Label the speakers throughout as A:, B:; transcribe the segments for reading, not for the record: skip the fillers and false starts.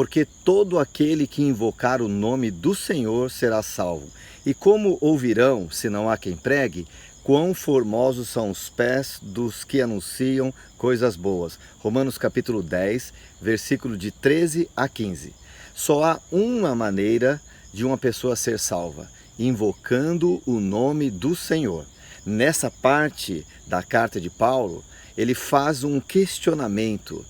A: porque todo aquele que invocar o nome do Senhor será salvo. E como ouvirão, se não há quem pregue, quão formosos são os pés dos que anunciam coisas boas. Romanos capítulo 10, versículo de 13 a 15. Só há uma maneira de uma pessoa ser salva: invocando o nome do Senhor. Nessa parte da carta de Paulo, ele faz um questionamento,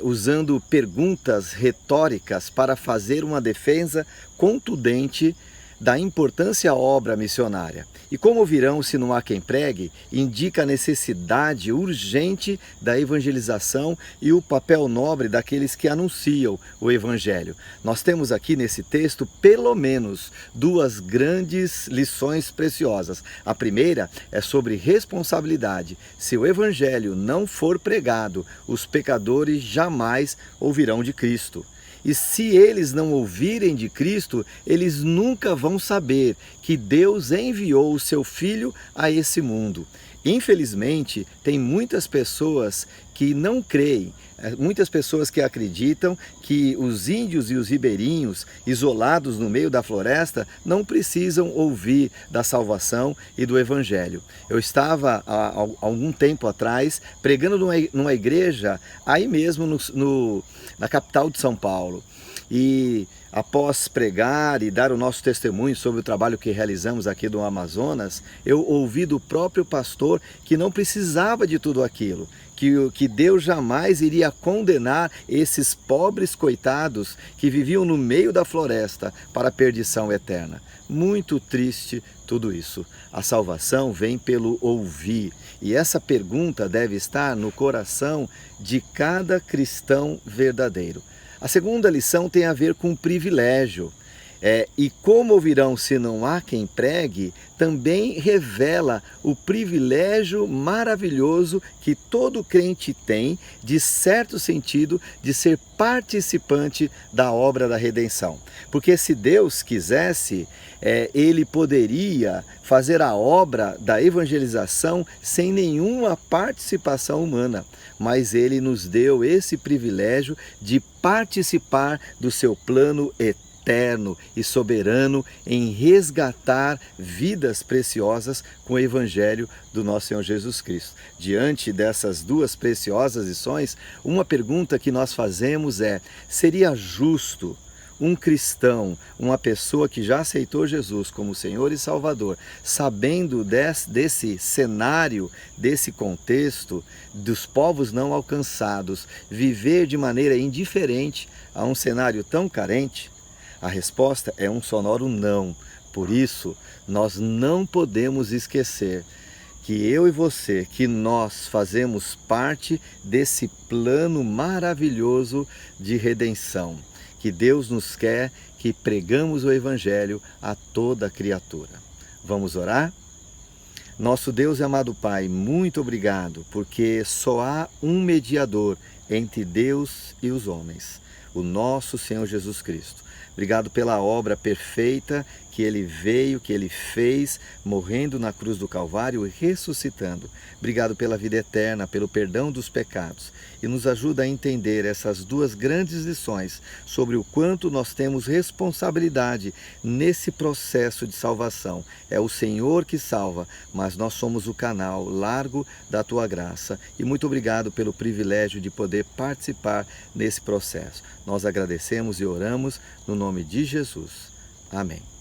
A: usando perguntas retóricas para fazer uma defesa contundente da importância à obra missionária. E como ouvirão se não há quem pregue, indica a necessidade urgente da evangelização e o papel nobre daqueles que anunciam o evangelho. Nós temos aqui nesse texto pelo menos duas grandes lições preciosas. A primeira é sobre responsabilidade. Se o evangelho não for pregado, os pecadores jamais ouvirão de Cristo. E se eles não ouvirem de Cristo, eles nunca vão saber que Deus enviou o seu Filho a esse mundo. Infelizmente, tem muitas pessoas que não creem, muitas pessoas que acreditam que os índios e os ribeirinhos, isolados no meio da floresta, não precisam ouvir da salvação e do evangelho. Eu estava, há algum tempo atrás, pregando numa igreja, aí mesmo na capital de São Paulo. E após pregar e dar o nosso testemunho sobre o trabalho que realizamos aqui do Amazonas, eu ouvi do próprio pastor que não precisava de tudo aquilo, que Deus jamais iria condenar esses pobres coitados que viviam no meio da floresta para a perdição eterna. Muito triste tudo isso. A salvação vem pelo ouvir, e essa pergunta deve estar no coração de cada cristão verdadeiro. A segunda lição tem a ver com privilégio. E como ouvirão se não há quem pregue, também revela o privilégio maravilhoso que todo crente tem, de certo sentido, de ser participante da obra da redenção. Porque se Deus quisesse, Ele poderia fazer a obra da evangelização sem nenhuma participação humana. Mas Ele nos deu esse privilégio de participar do seu plano eterno e soberano em resgatar vidas preciosas com o evangelho do nosso Senhor Jesus Cristo. Diante dessas duas preciosas lições, uma pergunta que nós fazemos é: seria justo um cristão, uma pessoa que já aceitou Jesus como Senhor e Salvador, sabendo desse cenário, desse contexto, dos povos não alcançados, viver de maneira indiferente a um cenário tão carente? A resposta é um sonoro não. Por isso, nós não podemos esquecer que eu e você, que nós fazemos parte desse plano maravilhoso de redenção, que Deus nos quer que pregamos o evangelho a toda criatura. Vamos orar? Nosso Deus e amado Pai, muito obrigado, porque só há um mediador entre Deus e os homens, o nosso Senhor Jesus Cristo. Obrigado pela obra perfeita que Ele veio, que Ele fez, morrendo na cruz do Calvário e ressuscitando. Obrigado pela vida eterna, pelo perdão dos pecados. E nos ajuda a entender essas duas grandes lições sobre o quanto nós temos responsabilidade nesse processo de salvação. É o Senhor que salva, mas nós somos o canal largo da Tua graça. E muito obrigado pelo privilégio de poder participar nesse processo. Nós agradecemos e oramos no nome de Jesus. Amém.